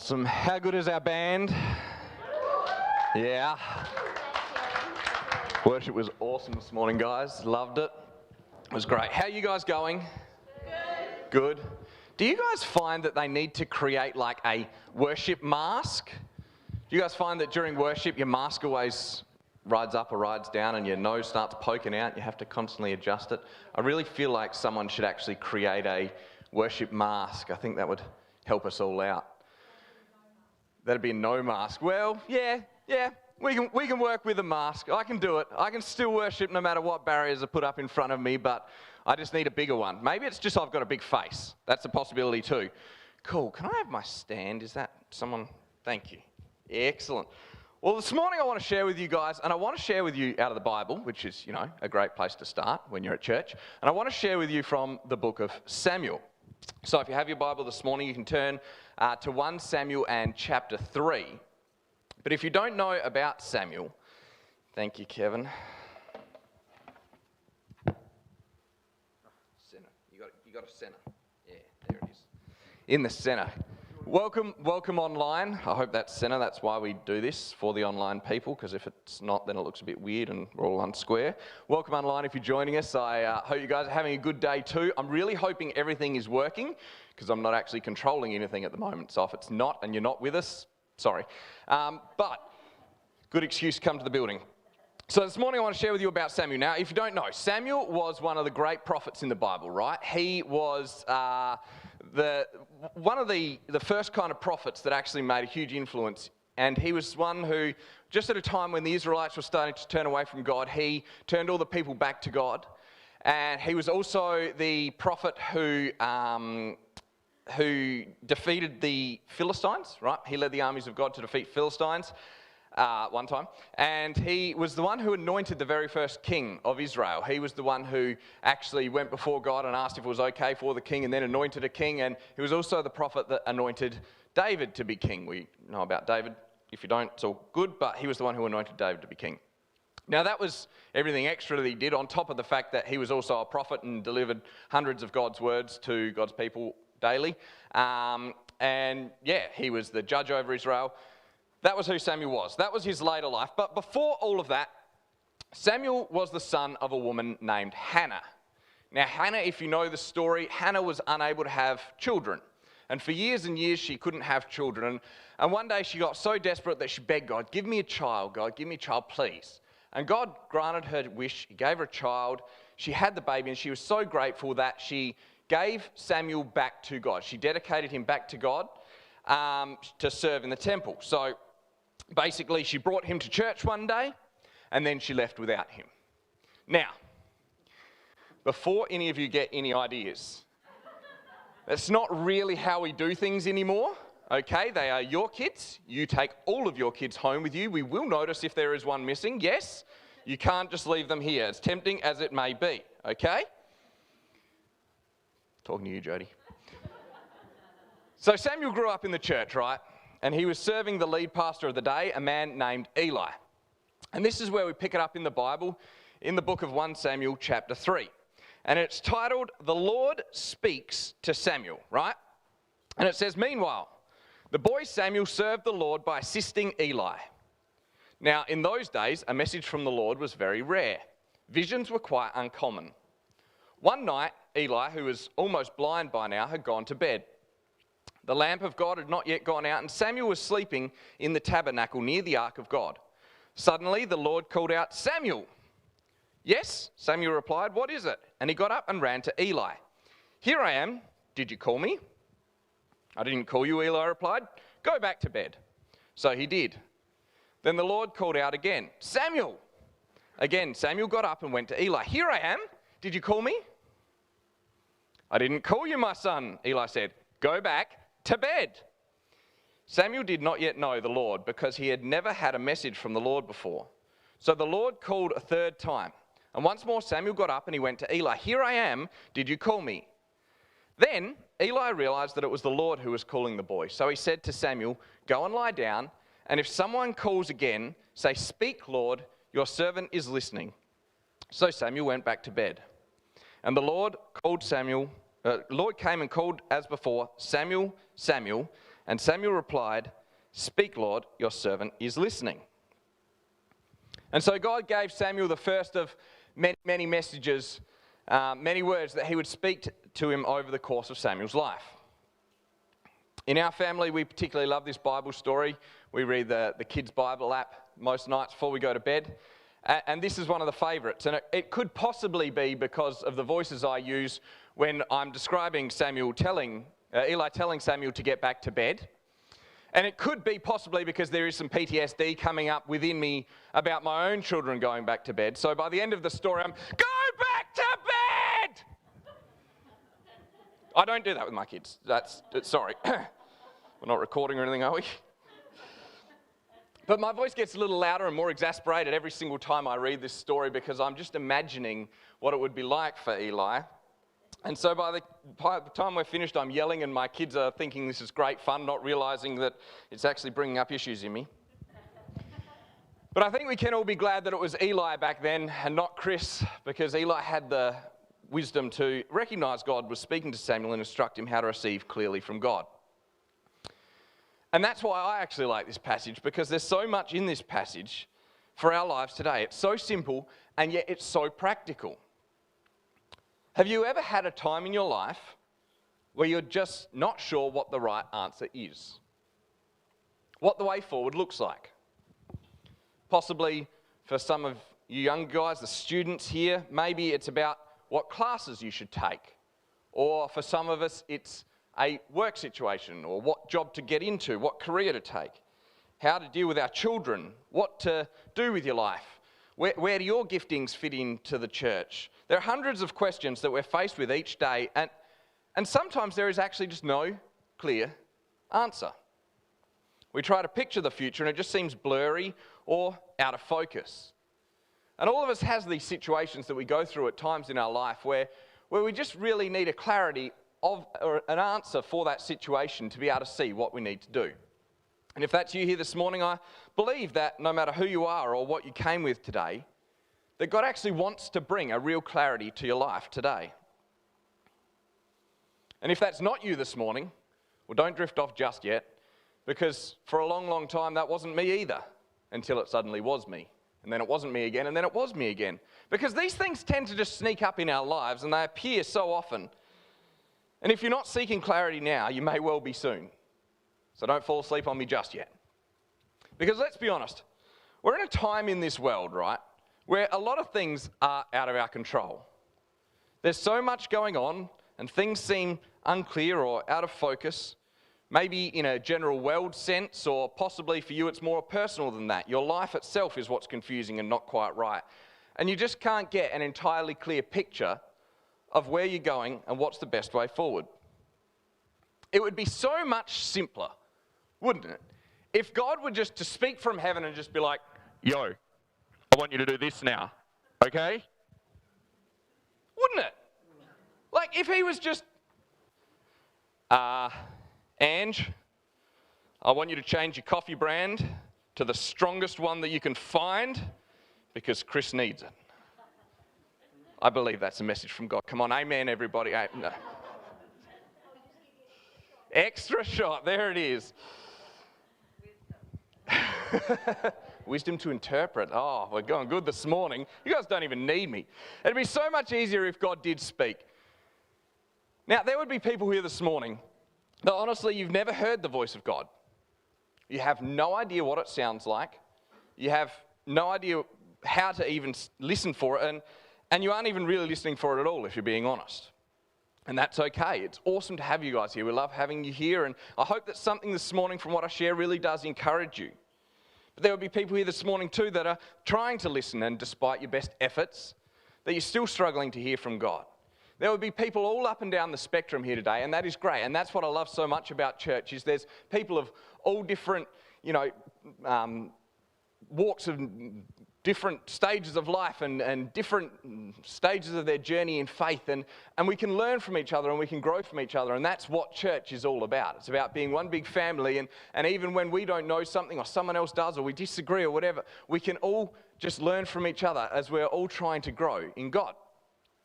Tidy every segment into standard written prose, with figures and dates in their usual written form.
Awesome. How good is our band? Yeah. Worship was awesome this morning, guys. Loved it. It was great. How are you guys going? Good. Do you guys find that they need to create like a worship mask? Do you guys find that during worship your mask always rides up or rides down and your nose starts poking out? You have to constantly adjust it. I really feel like someone should actually create a worship mask. I think that would help us all out. That'd be a no mask. Well, yeah, we can work with a mask. I can do it. I can still worship no matter what barriers are put up in front of me, but I just need a bigger one. Maybe it's just I've got a big face. That's a possibility too. Cool. Can I have my stand? Is that someone? Thank you. Excellent. Well, this morning I want to share with you guys, and I want to share with you out of the Bible, which is, a great place to start when you're at church. And I want to share with you from the book of Samuel. So if you have your Bible this morning, you can turn to 1 Samuel and chapter 3. But if you don't know about Samuel, thank you, Kevin. Center. You got a center. Yeah, there it is. In the center. Welcome online. I hope that's center. That's why we do this for the online people, because if it's not, then it looks a bit weird and we're all unsquare. Welcome online if you're joining us. I hope you guys are having a good day too. I'm really hoping everything is working, because I'm not actually controlling anything at the moment. So if it's not and you're not with us, sorry. But good excuse to come to the building. So this morning I want to share with you about Samuel. Now, if you don't know, Samuel was one of the great prophets in the Bible, right? He was one of the first kind of prophets that actually made a huge influence. And he was one who, just at a time when the Israelites were starting to turn away from God, he turned all the people back to God. And he was also the prophet who defeated the Philistines, right? He led the armies of God to defeat Philistines one time. And he was the one who anointed the very first king of Israel. He was the one who actually went before God and asked if it was okay for the king and then anointed a king. And he was also the prophet that anointed David to be king. We know about David. If you don't, it's all good. But he was the one who anointed David to be king. Now, that was everything extra that he did, on top of the fact that he was also a prophet and delivered hundreds of God's words to God's people daily. He was the judge over Israel. That was who Samuel was. That was his later life. But before all of that, Samuel was the son of a woman named Hannah. Now, Hannah, if you know the story, Hannah was unable to have children. And for years and years, she couldn't have children. And one day she got so desperate that she begged God, give me a child, God, give me a child, please. And God granted her wish. He gave her a child. She had the baby, and she was so grateful that she gave Samuel back to God. She dedicated him back to God to serve in the temple. So basically, she brought him to church one day, and then she left without him. Now, before any of you get any ideas, that's not really how we do things anymore. Okay, they are your kids. You take all of your kids home with you. We will notice if there is one missing. Yes, you can't just leave them here, as tempting as it may be. Okay? Talking to you, Jody. So Samuel grew up in the church, right? And he was serving the lead pastor of the day, a man named Eli. And this is where we pick it up in the Bible, in the book of 1 Samuel chapter 3. And it's titled, The Lord Speaks to Samuel, right? And it says, Meanwhile, the boy Samuel served the Lord by assisting Eli. Now, in those days, a message from the Lord was very rare. Visions were quite uncommon. One night, Eli, who was almost blind by now, had gone to bed. The lamp of God had not yet gone out, and Samuel was sleeping in the tabernacle near the Ark of God. Suddenly, the Lord called out, Samuel! Yes, Samuel replied, what is it? And he got up and ran to Eli. Here I am. Did you call me? I didn't call you, Eli replied. Go back to bed. So he did. Then the Lord called out again, Samuel! Again, Samuel got up and went to Eli. Here I am. Did you call me? I didn't call you, my son, Eli said. Go back to bed. Samuel did not yet know the Lord, because he had never had a message from the Lord before. So the Lord called a third time. And once more Samuel got up and he went to Eli. Here I am. Did you call me? Then Eli realized that it was the Lord who was calling the boy. So he said to Samuel, Go and lie down. And if someone calls again, say, Speak, Lord, your servant is listening. So Samuel went back to bed. And the Lord came and called as before, Samuel, Samuel. And Samuel replied, "Speak, Lord, your servant is listening." And so God gave Samuel the first of many, many messages, many words that he would speak to him over the course of Samuel's life. In our family, we particularly love this Bible story. We read the kids' Bible app most nights before we go to bed. And this is one of the favourites. And it could possibly be because of the voices I use when I'm describing Eli telling Samuel to get back to bed. And it could be possibly because there is some PTSD coming up within me about my own children going back to bed. So by the end of the story, I'm, go back to bed! I don't do that with my kids. Sorry. We're not recording or anything, are we? But my voice gets a little louder and more exasperated every single time I read this story because I'm just imagining what it would be like for Eli. And so by the time we're finished, I'm yelling and my kids are thinking this is great fun, not realising that it's actually bringing up issues in me. But I think we can all be glad that it was Eli back then and not Chris, because Eli had the wisdom to recognise God was speaking to Samuel and instruct him how to receive clearly from God. And that's why I actually like this passage, because there's so much in this passage for our lives today. It's so simple, and yet it's so practical. Have you ever had a time in your life where you're just not sure what the right answer is? What the way forward looks like? Possibly for some of you young guys, the students here, maybe it's about what classes you should take. Or for some of us, it's a work situation, or what job to get into, what career to take, how to deal with our children, what to do with your life, where do your giftings fit into the church. There are hundreds of questions that we're faced with each day, and sometimes there is actually just no clear answer. We try to picture the future and it just seems blurry or out of focus. And all of us has these situations that we go through at times in our life where we just really need a clarity or an answer for that situation to be able to see what we need to do. And if that's you here this morning, I believe that no matter who you are or what you came with today, that God actually wants to bring a real clarity to your life today. And if that's not you this morning, well, don't drift off just yet, because for a long, long time that wasn't me either, until it suddenly was me. And then it wasn't me again, and then it was me again. Because these things tend to just sneak up in our lives, and they appear so often. And if you're not seeking clarity now, you may well be soon. So don't fall asleep on me just yet. Because let's be honest, we're in a time in this world, right, where a lot of things are out of our control. There's so much going on, and things seem unclear or out of focus, maybe in a general world sense, or possibly for you it's more personal than that. Your life itself is what's confusing and not quite right. And you just can't get an entirely clear picture of where you're going and what's the best way forward. It would be so much simpler, wouldn't it, if God were just to speak from heaven and just be like, yo, I want you to do this now, okay? Wouldn't it? Like if he was just, Ange, I want you to change your coffee brand to the strongest one that you can find because Chris needs it. I believe that's a message from God. Come on, amen, everybody. No. Extra shot, there it is. Wisdom to interpret. Oh, we're going good this morning. You guys don't even need me. It'd be so much easier if God did speak. Now, there would be people here this morning that honestly, you've never heard the voice of God. You have no idea what it sounds like. You have no idea how to even listen for it. And you aren't even really listening for it at all, if you're being honest. And that's okay. It's awesome to have you guys here. We love having you here. And I hope that something this morning from what I share really does encourage you. But there will be people here this morning too that are trying to listen, and despite your best efforts, that you're still struggling to hear from God. There will be people all up and down the spectrum here today, and that is great. And that's what I love so much about church, is there's people of all different, walks of different stages of life and different stages of their journey in faith. And we can learn from each other and we can grow from each other. And that's what church is all about. It's about being one big family. And even when we don't know something or someone else does or we disagree or whatever, we can all just learn from each other as we're all trying to grow in God.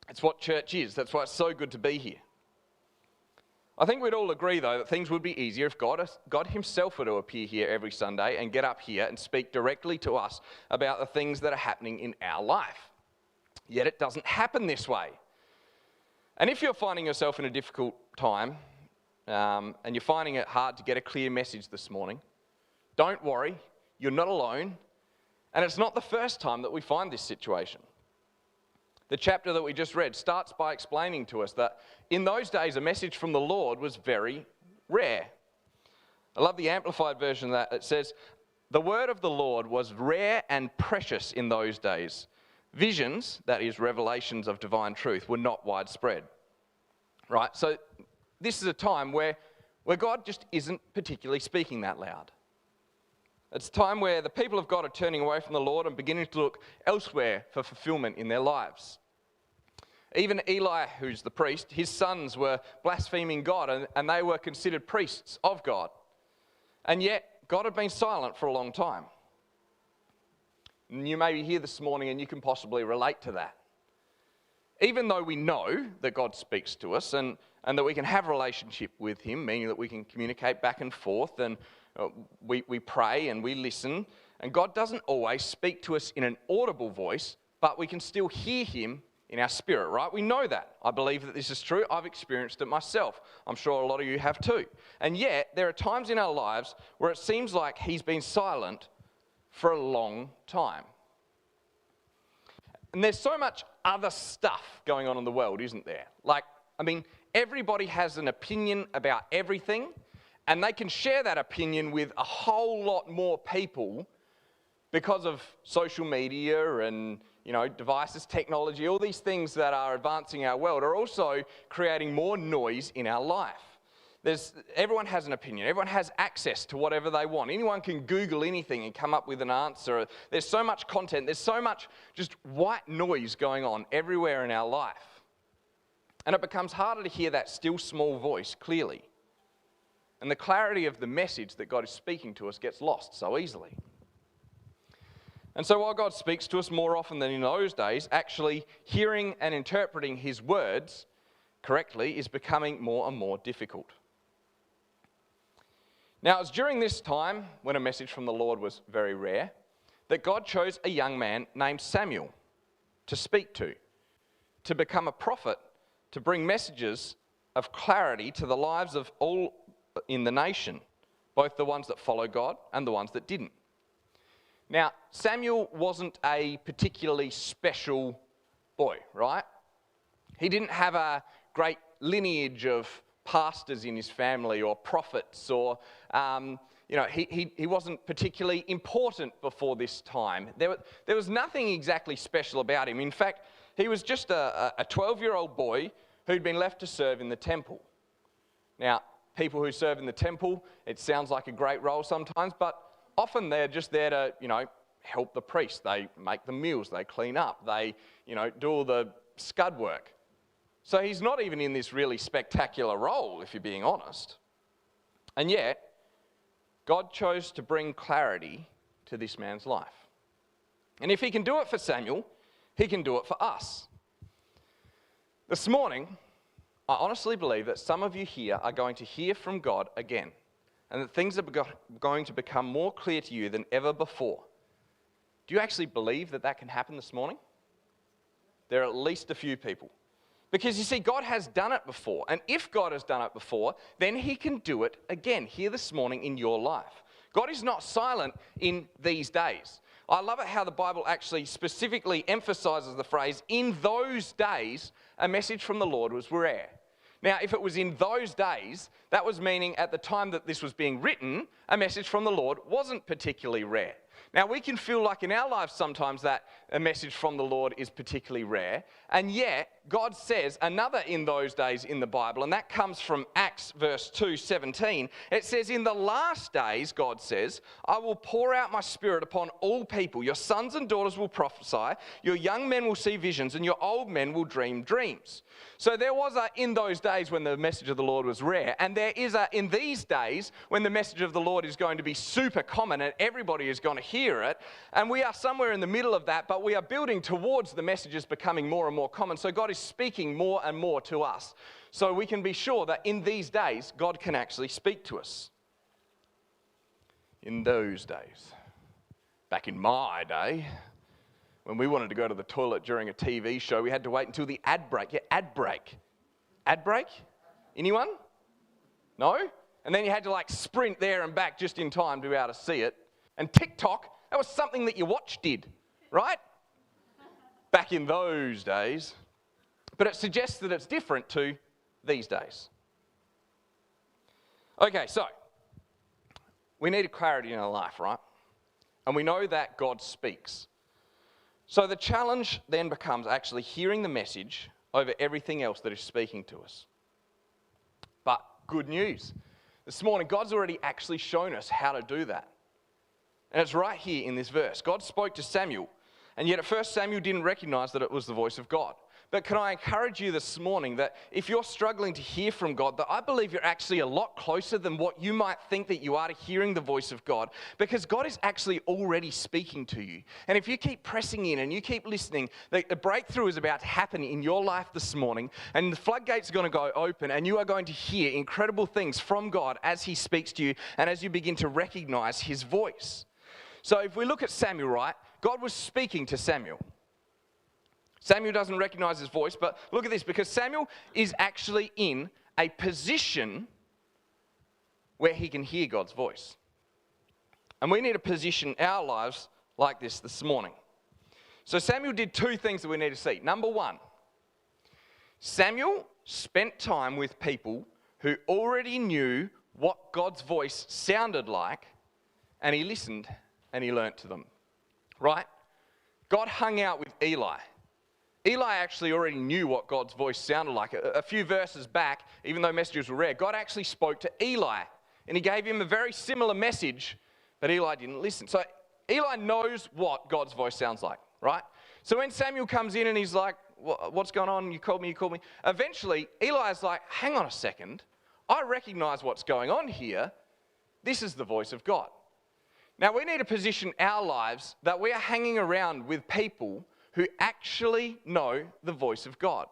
That's what church is. That's why it's so good to be here. I think we'd all agree, though, that things would be easier if God himself were to appear here every Sunday and get up here and speak directly to us about the things that are happening in our life. Yet it doesn't happen this way. And if you're finding yourself in a difficult time and you're finding it hard to get a clear message this morning, don't worry, you're not alone. And it's not the first time that we find this situation. The chapter that we just read starts by explaining to us that in those days a message from the Lord was very rare. I love the Amplified version of that. It says, the word of the Lord was rare and precious in those days. Visions, that is revelations of divine truth, were not widespread. Right? So this is a time where God just isn't particularly speaking that loud. It's a time where the people of God are turning away from the Lord and beginning to look elsewhere for fulfillment in their lives. Even Eli, who's the priest, his sons were blaspheming God and they were considered priests of God. And yet, God had been silent for a long time. And you may be here this morning and you can possibly relate to that. Even though we know that God speaks to us and that we can have a relationship with him, meaning that we can communicate back and forth and we pray and we listen, and God doesn't always speak to us in an audible voice, but we can still hear him in our spirit, right? We know that. I believe that this is true. I've experienced it myself. I'm sure a lot of you have too. And yet, there are times in our lives where it seems like he's been silent for a long time. And there's so much other stuff going on in the world, isn't there? Everybody has an opinion about everything, and they can share that opinion with a whole lot more people because of social media and, devices, technology. All these things that are advancing our world are also creating more noise in our life. Everyone has an opinion. Everyone has access to whatever they want. Anyone can Google anything and come up with an answer. There's so much content. There's so much just white noise going on everywhere in our life. And it becomes harder to hear that still small voice clearly. And the clarity of the message that God is speaking to us gets lost so easily. And so while God speaks to us more often than in those days, actually hearing and interpreting his words correctly is becoming more and more difficult. Now, it's during this time, when a message from the Lord was very rare, that God chose a young man named Samuel to speak to become a prophet, to bring messages of clarity to the lives of all in the nation, both the ones that follow God and the ones that didn't. Now, Samuel wasn't a particularly special boy, right? He didn't have a great lineage of pastors in his family or prophets or, he wasn't particularly important before this time. There was nothing exactly special about him. In fact, he was just a 12-year-old boy who'd been left to serve in the temple. Now, people who serve in the temple, it sounds like a great role sometimes, but often they're just there to, help the priest. They make the meals, they clean up, they, do all the scud work. So he's not even in this really spectacular role, if you're being honest. And yet, God chose to bring clarity to this man's life. And if he can do it for Samuel, he can do it for us. This morning, I honestly believe that some of you here are going to hear from God again, and that things are going to become more clear to you than ever before. Do you actually believe that that can happen this morning? There are at least a few people. Because you see, God has done it before, and if God has done it before, then he can do it again here this morning in your life. God is not silent in these days. I love it how the Bible actually specifically emphasizes the phrase, in those days, a message from the Lord was rare. Now, if it was in those days, that was meaning at the time that this was being written, a message from the Lord wasn't particularly rare. Now, we can feel like in our lives sometimes that a message from the Lord is particularly rare, and yet God says another in those days in the Bible, and that comes from Acts verse 2:17. It says, in the last days, God says, I will pour out my spirit upon all people. Your sons and daughters will prophesy, your young men will see visions, and your old men will dream dreams. So there was a in those days when the message of the Lord was rare, and there is a in these days when the message of the Lord is going to be super common and everybody is going to hear it, and we are somewhere in the middle of that, but we are building towards the messages becoming more and more common. So God is speaking more and more to us. so we can be sure that in these days, God can actually speak to us. In those days. Back in my day, when we wanted to go to the toilet during a TV show, we had to wait until the ad break. Yeah, ad break. Ad break? Anyone? No? And then you had to like sprint there and back just in time to be able to see it. And TikTok, that was something that your watch did, right? Back in those days. But it suggests that it's different to these days. Okay, so we need a clarity in our life, right? And we know that God speaks. So the challenge then becomes actually hearing the message over everything else that is speaking to us. But good news. This morning, God's already actually shown us how to do that. And it's right here in this verse. God spoke to Samuel, and yet at first Samuel didn't recognize that it was the voice of God. But can I encourage you this morning that if you're struggling to hear from God, that I believe you're actually a lot closer than what you might think that you are to hearing the voice of God, because God is actually already speaking to you. And if you keep pressing in and you keep listening, the breakthrough is about to happen in your life this morning, and the floodgates are going to go open, and you are going to hear incredible things from God as He speaks to you and as you begin to recognize His voice. So if we look at Samuel, right, God was speaking to Samuel. Samuel doesn't recognize his voice, but look at this, because Samuel is actually in a position where he can hear God's voice. And we need to position our lives like this morning. So Samuel did two things that we need to see. Number one, Samuel spent time with people who already knew what God's voice sounded like, and he listened and he learnt to them, right? God hung out with Eli. Eli actually already knew what God's voice sounded like. A few verses back, even though messages were rare, God actually spoke to Eli, and He gave him a very similar message, but Eli didn't listen. So Eli knows what God's voice sounds like, right? So when Samuel comes in and he's like, what's going on? You called me. Eventually, Eli's like, hang on a second. I recognize what's going on here. This is the voice of God. Now, we need to position our lives that we are hanging around with people who actually know the voice of God.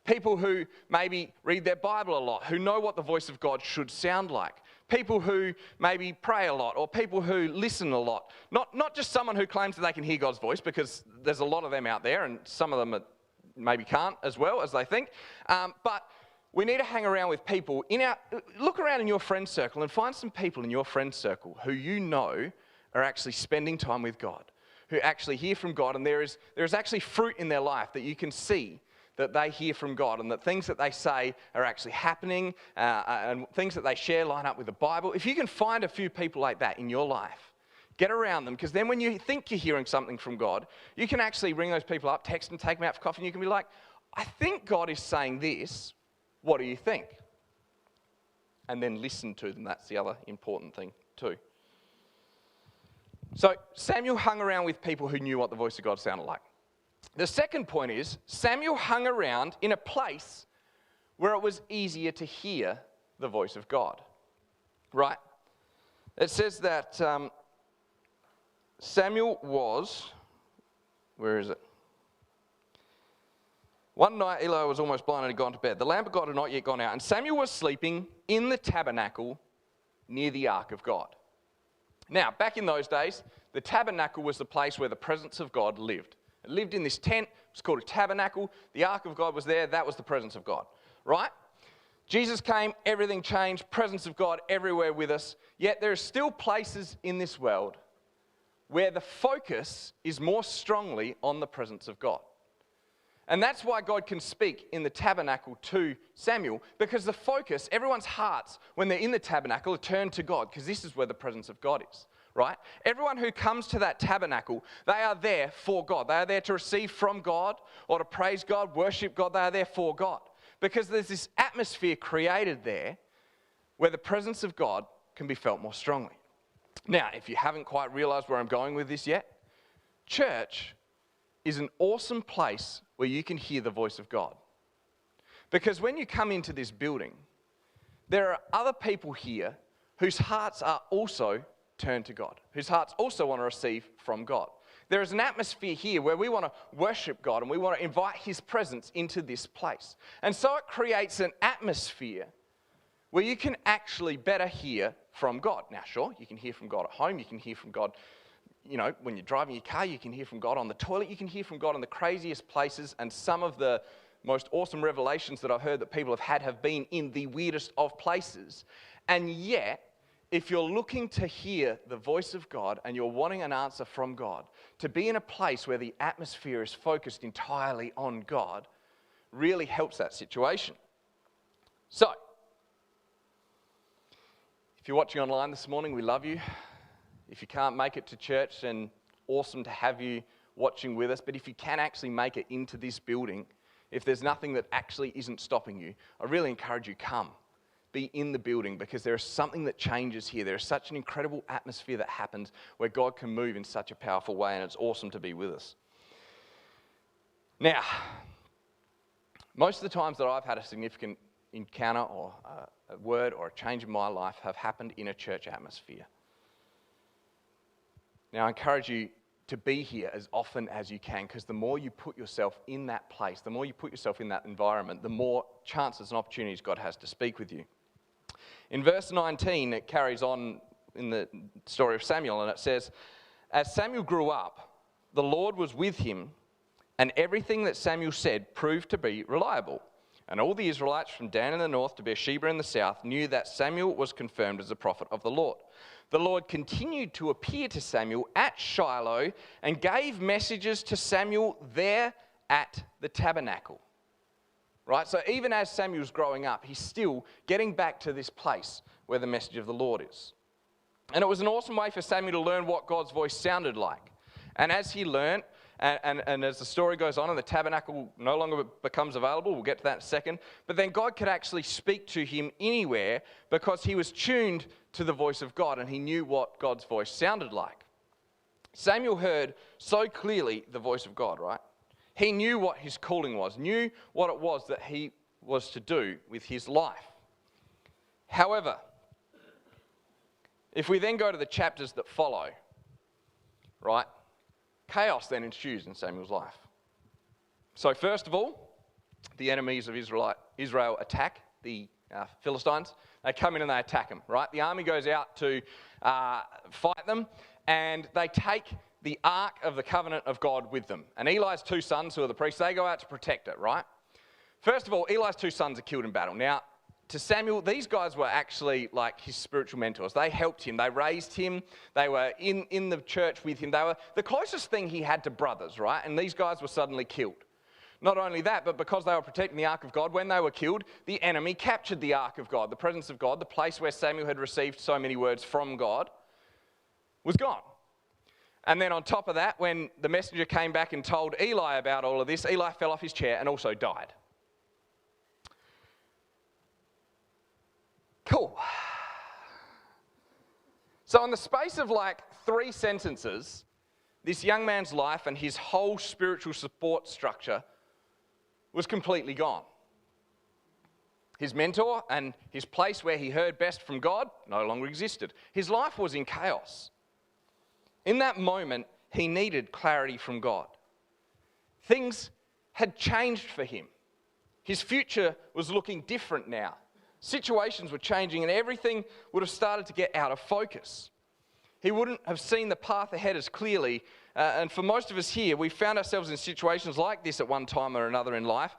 People who maybe read their Bible a lot, who know what the voice of God should sound like. People who maybe pray a lot, or people who listen a lot. Not just someone who claims that they can hear God's voice, because there's a lot of them out there, and some of them maybe can't as well as they think. But we need to hang around with people. Look around in your friend circle and find some people in your friend circle who you know are actually spending time with God, who actually hear from God, and there is actually fruit in their life that you can see that they hear from God, and that things that they say are actually happening, and things that they share line up with the Bible. If you can find a few people like that in your life, get around them, because then when you think you're hearing something from God, you can actually ring those people up, text them, take them out for coffee, and you can be like, I think God is saying this, what do you think? And then listen to them. That's the other important thing too. So Samuel hung around with people who knew what the voice of God sounded like. The second point is Samuel hung around in a place where it was easier to hear the voice of God, right? It says that Samuel was, where is it? One night Eli was almost blind and had gone to bed. The lamp of God had not yet gone out, and Samuel was sleeping in the tabernacle near the Ark of God. Now, back in those days, the tabernacle was the place where the presence of God lived. It lived in this tent. It was called a tabernacle. The Ark of God was there. That was the presence of God, right? Jesus came, everything changed, presence of God everywhere with us. Yet there are still places in this world where the focus is more strongly on the presence of God. And that's why God can speak in the tabernacle to Samuel, because the focus, everyone's hearts, when they're in the tabernacle, are turned to God, because this is where the presence of God is, right? Everyone who comes to that tabernacle, they are there for God. They are there to receive from God, or to praise God, worship God. They are there for God, because there's this atmosphere created there where the presence of God can be felt more strongly. Now, if you haven't quite realized where I'm going with this yet, church is an awesome place where you can hear the voice of God. Because when you come into this building, there are other people here whose hearts are also turned to God, whose hearts also want to receive from God. there is an atmosphere here where we want to worship God and we want to invite His presence into this place. And so it creates an atmosphere where you can actually better hear from God. Now, sure, you can hear from God at home, you can hear from God, when you're driving your car, you can hear from God on the toilet, you can hear from God in the craziest places, and some of the most awesome revelations that I've heard that people have been in the weirdest of places. And yet, if you're looking to hear the voice of God and you're wanting an answer from God, to be in a place where the atmosphere is focused entirely on God really helps that situation. So, if you're watching online this morning, we love you. If you can't make it to church, then awesome to have you watching with us. But if you can actually make it into this building, if there's nothing that actually isn't stopping you, I really encourage you, come. Be in the building, because there is something that changes here. There is such an incredible atmosphere that happens where God can move in such a powerful way, and it's awesome to be with us. Now, most of the times that I've had a significant encounter or a word or a change in my life have happened in a church atmosphere. Now, I encourage you to be here as often as you can, because the more you put yourself in that place, the more you put yourself in that environment, the more chances and opportunities God has to speak with you. In verse 19, it carries on in the story of Samuel, and it says, "As Samuel grew up, the Lord was with him, and everything that Samuel said proved to be reliable. And all the Israelites from Dan in the north to Beersheba in the south knew that Samuel was confirmed as a prophet of the Lord. The Lord continued to appear to Samuel at Shiloh and gave messages to Samuel there at the Tabernacle." Right? So even as Samuel's growing up, he's still getting back to this place where the message of the Lord is. And it was an awesome way for Samuel to learn what God's voice sounded like. And as he learned, and as the story goes on and the tabernacle no longer becomes available, we'll get to that in a second, but then God could actually speak to him anywhere because he was tuned to the voice of God and he knew what God's voice sounded like. Samuel heard so clearly the voice of God, right? He knew what his calling was, knew what it was that he was to do with his life. However, if we then go to the chapters that follow, right, chaos then ensues in Samuel's life. So first of all, the enemies of Israel attack the Philistines. They come in and they attack them, right? The army goes out to fight them, and they take the Ark of the Covenant of God with them. And Eli's two sons, who are the priests, they go out to protect it, right? First of all, Eli's two sons are killed in battle. Now, to Samuel, these guys were actually like his spiritual mentors. They helped him. They raised him. They were in the church with him. They were the closest thing he had to brothers, right? And these guys were suddenly killed. Not only that, but because they were protecting the Ark of God, when they were killed, the enemy captured the Ark of God. The presence of God, the place where Samuel had received so many words from God, was gone. And then on top of that, when the messenger came back and told Eli about all of this, Eli fell off his chair and also died. Cool. So in the space of like 3 sentences, this young man's life and his whole spiritual support structure was completely gone. His mentor and his place where he heard best from God no longer existed. His life was in chaos. In that moment, he needed clarity from God. Things had changed for him. His future was looking different now. Situations were changing and everything would have started to get out of focus. He wouldn't have seen the path ahead as clearly. And for most of us here, we found ourselves in situations like this at one time or another in life.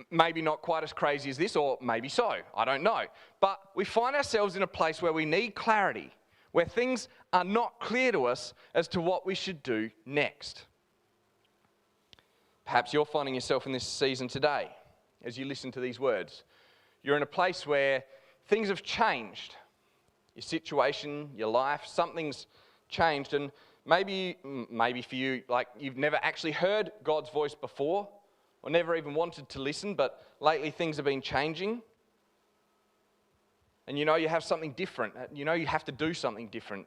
Maybe not quite as crazy as this, or maybe so. I don't know. But we find ourselves in a place where we need clarity, where things are not clear to us as to what we should do next. Perhaps you're finding yourself in this season today as you listen to these words. You're in a place where things have changed. Your situation, your life, something's changed. And maybe for you, like you've never actually heard God's voice before or never even wanted to listen, but lately things have been changing. And you know you have something different. You know you have to do something different.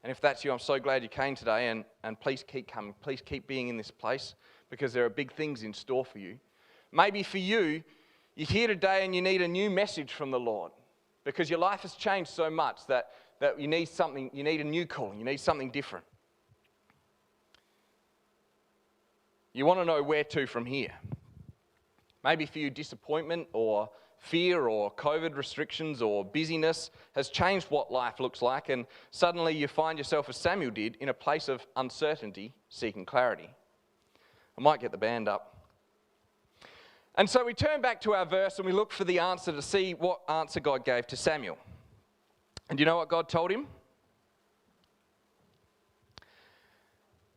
And if that's you, I'm so glad you came today, and please keep coming. Please keep being in this place because there are big things in store for you. Maybe for you, you're here today and you need a new message from the Lord because your life has changed so much that you need something, you need a new calling, you need something different. You want to know where to from here. Maybe for you, disappointment or fear or COVID restrictions or busyness has changed what life looks like, and suddenly you find yourself, as Samuel did, in a place of uncertainty, seeking clarity. I might get the band up. And so we turn back to our verse and we look for the answer to see what answer God gave to Samuel. And do you know what God told him?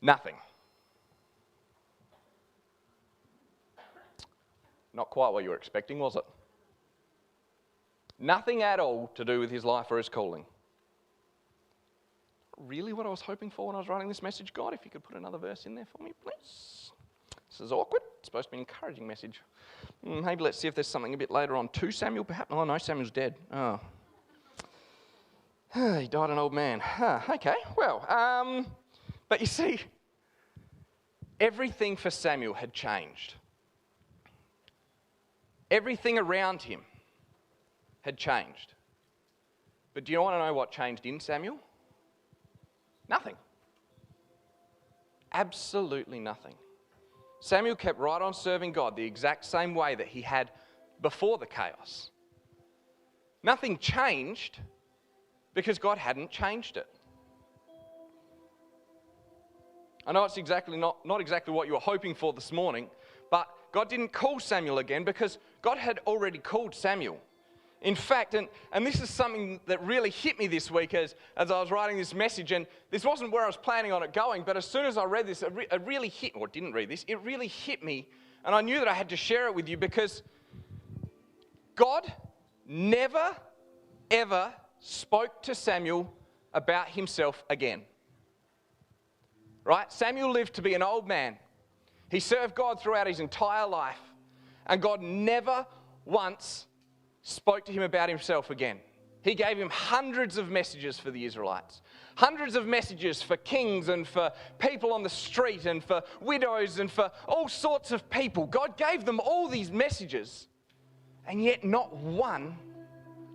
Nothing. Not quite what you were expecting, was it? Nothing at all to do with his life or his calling. Really what I was hoping for when I was writing this message? God, if you could put another verse in there for me, please. This is awkward. It's supposed to be an encouraging message. Maybe let's see if there's something a bit later on to Samuel, perhaps. Oh, no, Samuel's dead. Oh. He died an old man. Okay, well, but you see, everything for Samuel had changed. Everything around him had changed. But do you want to know what changed in Samuel? Nothing. Absolutely nothing. Samuel kept right on serving God the exact same way that he had before the chaos. Nothing changed because God hadn't changed it. I know it's not exactly what you were hoping for this morning, but God didn't call Samuel again because God had already called Samuel. In fact, and this is something that really hit me this week as I was writing this message, and this wasn't where I was planning on it going, but as soon as I read this, it really hit me, or didn't read this, it really hit me, and I knew that I had to share it with you because God never, ever spoke to Samuel about himself again. Right? Samuel lived to be an old man. He served God throughout his entire life, and God never once spoke to him about himself again. He gave him hundreds of messages for the Israelites, hundreds of messages for kings and for people on the street and for widows and for all sorts of people. God gave them all these messages, and yet not one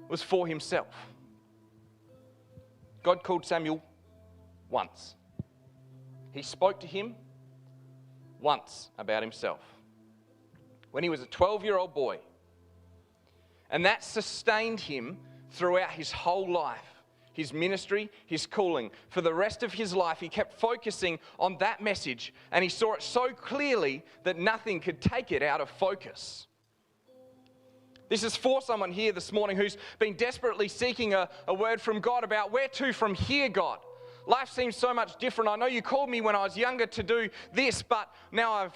was for himself. God called Samuel once. He spoke to him once about himself when he was a 12-year-old boy. And that sustained him throughout his whole life, his ministry, his calling. For the rest of his life, he kept focusing on that message, and he saw it so clearly that nothing could take it out of focus. This is for someone here this morning who's been desperately seeking a word from God about where to from here, God. Life seems so much different. I know you called me when I was younger to do this, but now I've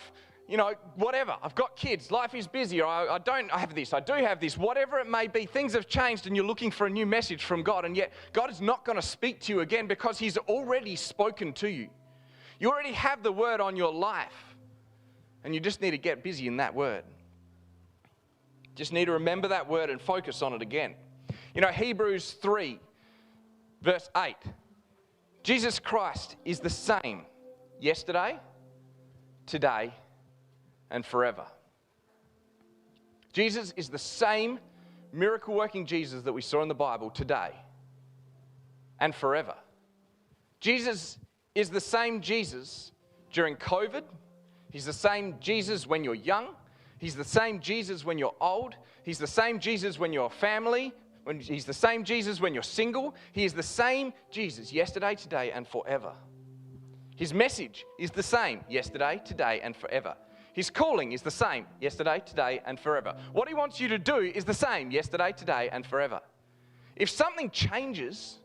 whatever. I've got kids. Life is busy. I have this. I do have this. Whatever it may be, things have changed and you're looking for a new message from God. And yet God is not going to speak to you again because he's already spoken to you. You already have the word on your life. And you just need to get busy in that word. Just need to remember that word and focus on it again. Hebrews 3, verse 8. Jesus Christ is the same yesterday, today, and forever. Jesus is the same miracle-working Jesus that we saw in the Bible today and forever. Jesus is the same Jesus during COVID. He's the same Jesus when you're young. He's the same Jesus when you're old. He's the same Jesus when you're a family. He's the same Jesus when you're single. He is the same Jesus yesterday, today, and forever. His message is the same yesterday, today, and forever. His calling is the same yesterday, today, and forever. What he wants you to do is the same yesterday, today, and forever. If something changes,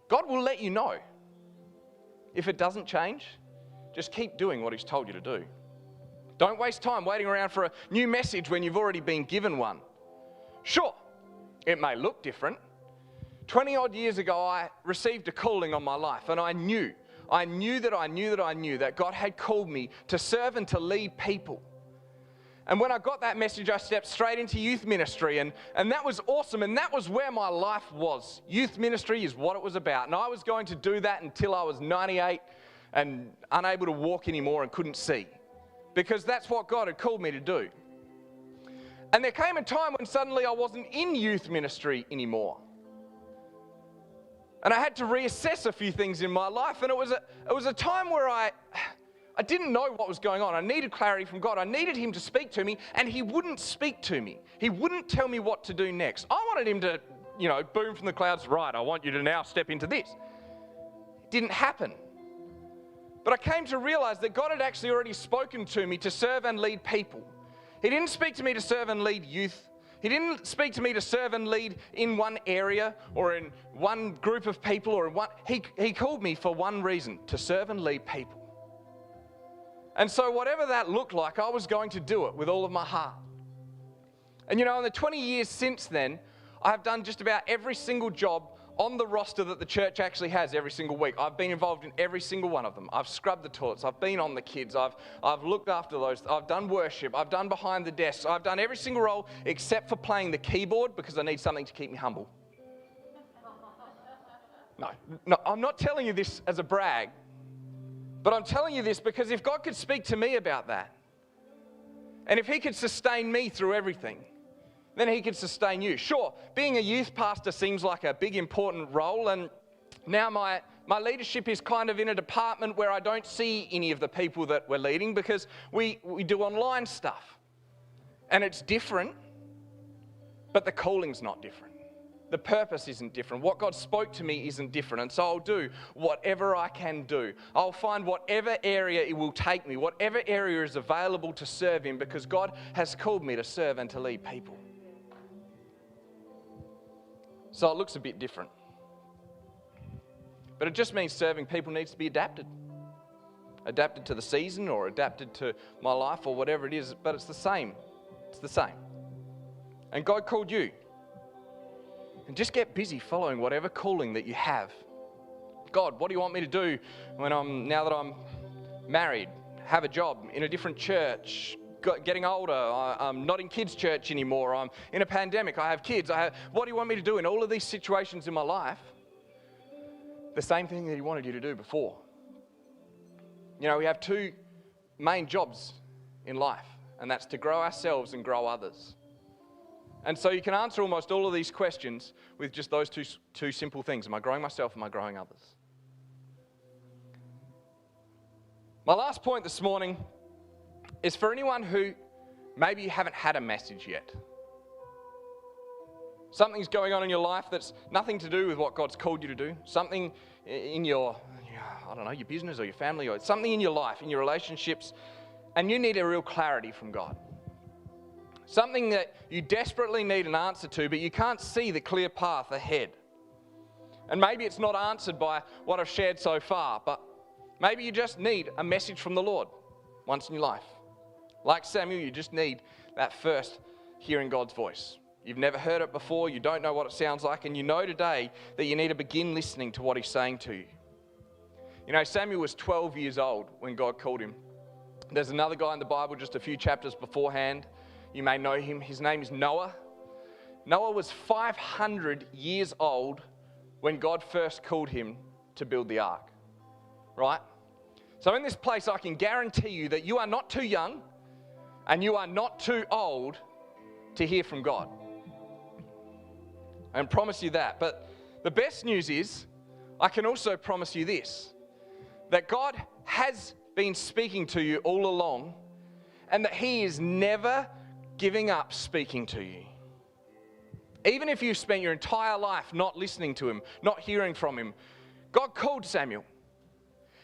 God will let you know. If it doesn't change, just keep doing what he's told you to do. Don't waste time waiting around for a new message when you've already been given one. Sure, it may look different. 20 odd years ago, I received a calling on my life, and I knew that God had called me to serve and to lead people. And when I got that message, I stepped straight into youth ministry, and that was awesome, and that was where my life was. Youth ministry is what it was about, and I was going to do that until I was 98 and unable to walk anymore and couldn't see, because that's what God had called me to do. And there came a time when suddenly I wasn't in youth ministry anymore. And I had to reassess a few things in my life, and it was a time where I I didn't know what was going on. I needed clarity from God. I needed him to speak to me, and he wouldn't speak to me. He wouldn't tell me what to do next. I wanted him to, boom from the clouds, right, I want you to now step into this. It didn't happen. But I came to realize that God had actually already spoken to me to serve and lead people. He didn't speak to me to serve and lead youth. He didn't speak to me to serve and lead in one area or in one group of people or in one. He called me for one reason, to serve and lead people. And so whatever that looked like, I was going to do it with all of my heart. And in the 20 years since then, I've done just about every single job on the roster that the church actually has every single week. I've been involved in every single one of them. I've scrubbed the toilets. I've been on the kids. I've looked after those. I've done worship. I've done behind the desks. I've done every single role except for playing the keyboard because I need something to keep me humble. No, I'm not telling you this as a brag. But I'm telling you this because if God could speak to me about that, and if he could sustain me through everything, then he could sustain you. Sure, being a youth pastor seems like a big important role, and now my leadership is kind of in a department where I don't see any of the people that we're leading because we do online stuff. And it's different, but the calling's not different. The purpose isn't different. What God spoke to me isn't different. And so I'll do whatever I can do. I'll find whatever area it will take me, whatever area is available to serve in, because God has called me to serve and to lead people. So it looks a bit different. But it just means serving people needs to be adapted. Adapted to the season or adapted to my life or whatever it is. But it's the same. It's the same. And God called you. And just get busy following whatever calling that you have. God, what do you want me to do now that I'm married, have a job in a different church, getting older, I'm not in kids' church anymore, I'm in a pandemic, I have kids, what do you want me to do in all of these situations in my life? The same thing that he wanted you to do before. We have two main jobs in life, and that's to grow ourselves and grow others. And so you can answer almost all of these questions with just those two simple things. Am I growing myself? Am I growing others? My last point this morning is for anyone who maybe you haven't had a message yet. Something's going on in your life that's nothing to do with what God's called you to do. Something in your business or your family, or something in your life, in your relationships, and you need a real clarity from God. Something that you desperately need an answer to, but you can't see the clear path ahead. And maybe it's not answered by what I've shared so far, but maybe you just need a message from the Lord once in your life. Like Samuel, you just need that first hearing God's voice. You've never heard it before, you don't know what it sounds like, and you know today that you need to begin listening to what he's saying to you. Samuel was 12 years old when God called him. There's another guy in the Bible just a few chapters beforehand. You may know him. His name is Noah. Noah was 500 years old when God first called him to build the ark. Right? So in this place, I can guarantee you that you are not too young and you are not too old to hear from God. I can promise you that. But the best news is, I can also promise you this, that God has been speaking to you all along, and that he is never giving up speaking to you. Even if you've spent your entire life not listening to him, not hearing from him, God called Samuel.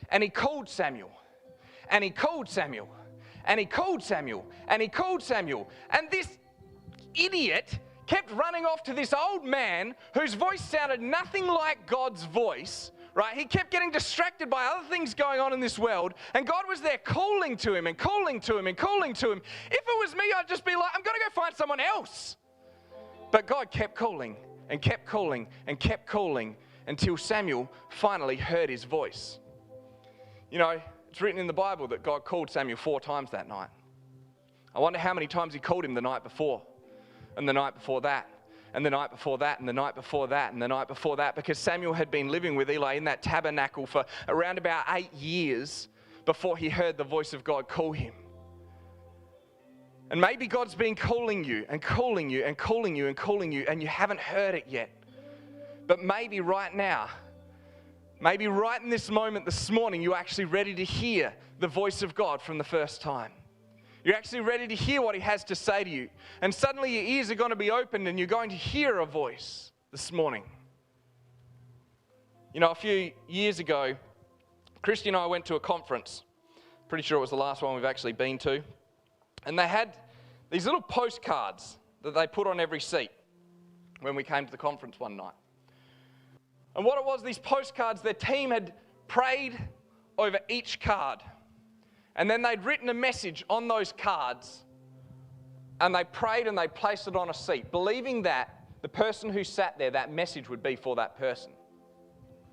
And he called Samuel. And he called Samuel. And he called Samuel. And he called Samuel. And this idiot kept running off to this old man whose voice sounded nothing like God's voice, right? He kept getting distracted by other things going on in this world, and God was there calling to him and calling to him and calling to him. If it was me, I'd just be like, I'm going to go find someone else. But God kept calling and kept calling and kept calling until Samuel finally heard his voice. It's written in the Bible that God called Samuel 4 times that night. I wonder how many times he called him the night before, and the night before that, and the night before that, and the night before that, and the night before that, because Samuel had been living with Eli in that tabernacle for around about 8 years before he heard the voice of God call him. And maybe God's been calling you and calling you and calling you and calling you, and you haven't heard it yet. But maybe right now, Maybe right in this moment this morning, you're actually ready to hear the voice of God from the first time. You're actually ready to hear what He has to say to you. And suddenly your ears are going to be opened and you're going to hear a voice this morning. You know, a few years ago, Christy and I went to a conference. Pretty sure it was the last one we've actually been to. And they had these little postcards that they put on every seat when we came to the conference one night. And what it was, these postcards, their team had prayed over each card. And then they'd written a message on those cards, and they prayed and they placed it on a seat, believing that the person who sat there, that message would be for that person.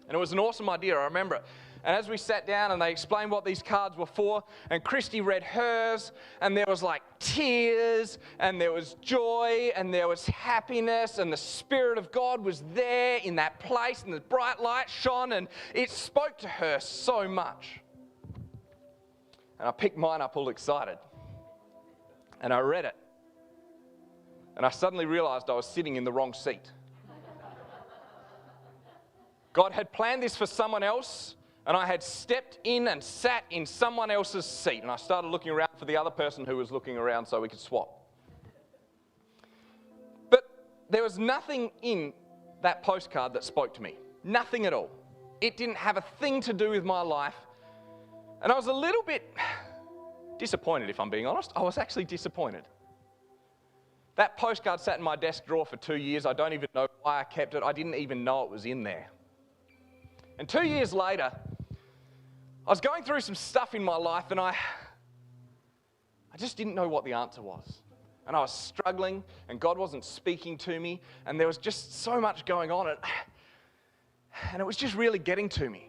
And it was an awesome idea, I remember it. And as we sat down and they explained what these cards were for, and Christy read hers, and there was like tears, and there was joy, and there was happiness, and the Spirit of God was there in that place, and the bright light shone, and it spoke to her so much. And I picked mine up all excited. And I read it. And I suddenly realized I was sitting in the wrong seat. God had planned this for someone else, and I had stepped in and sat in someone else's seat. And I started looking around for the other person who was looking around so we could swap. But there was nothing in that postcard that spoke to me. Nothing at all. It didn't have a thing to do with my life. And I was a little bit disappointed, if I'm being honest. I was actually disappointed. That postcard sat in my desk drawer for 2 years. I don't even know why I kept it. I didn't even know it was in there. And 2 years later, I was going through some stuff in my life, and I just didn't know what the answer was. And I was struggling, and God wasn't speaking to me, and there was just so much going on, and it was just really getting to me.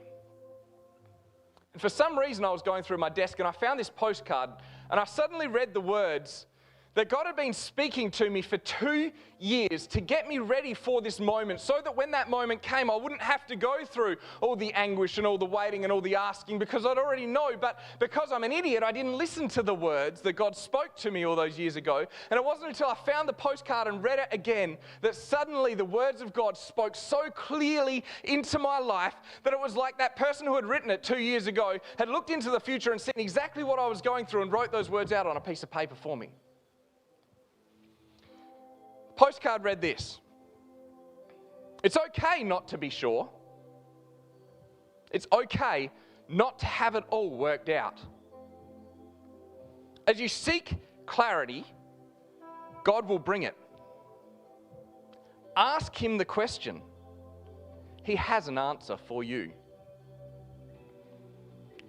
And for some reason, I was going through my desk and I found this postcard, and I suddenly read the words that God had been speaking to me for 2 years to get me ready for this moment, so that when that moment came, I wouldn't have to go through all the anguish and all the waiting and all the asking, because I'd already know. But because I'm an idiot, I didn't listen to the words that God spoke to me all those years ago. And it wasn't until I found the postcard and read it again that suddenly the words of God spoke so clearly into my life that it was like that person who had written it 2 years ago had looked into the future and seen exactly what I was going through and wrote those words out on a piece of paper for me. Postcard read this: it's okay not to be sure. It's okay not to have it all worked out. As you seek clarity, God will bring it. Ask Him the question. He has an answer for you.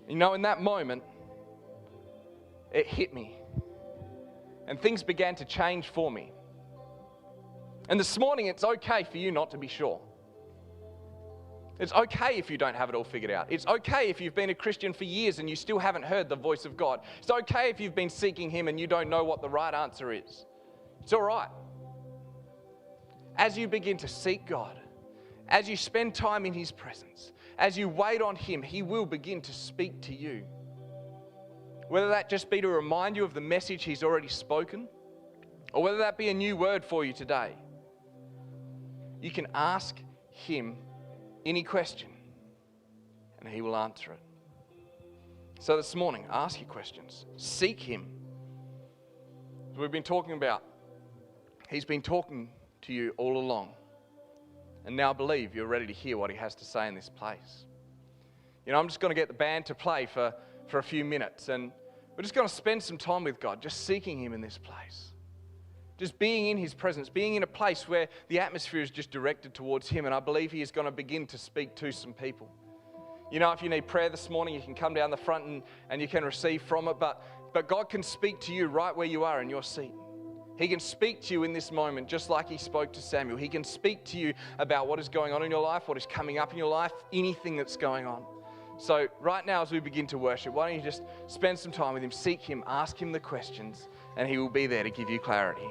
You know, in that moment, it hit me, and things began to change for me. And this morning, it's okay for you not to be sure. It's okay if you don't have it all figured out. It's okay if you've been a Christian for years and you still haven't heard the voice of God. It's okay if you've been seeking Him and you don't know what the right answer is. It's all right. As you begin to seek God, as you spend time in His presence, as you wait on Him, He will begin to speak to you. Whether that just be to remind you of the message He's already spoken, or whether that be a new word for you today. You can ask Him any question, and He will answer it. So this morning, ask your questions. Seek Him. As we've been talking about, He's been talking to you all along. And now I believe you're ready to hear what He has to say in this place. You know, I'm just going to get the band to play for a few minutes, and we're just going to spend some time with God, just seeking Him in this place. Just being in His presence, being in a place where the atmosphere is just directed towards Him. And I believe He is going to begin to speak to some people. You know, if you need prayer this morning, you can come down the front and you can receive from it. But God can speak to you right where you are in your seat. He can speak to you in this moment, just like He spoke to Samuel. He can speak to you about what is going on in your life, what is coming up in your life, anything that's going on. So right now, as we begin to worship, why don't you just spend some time with Him, seek Him, ask Him the questions, and He will be there to give you clarity.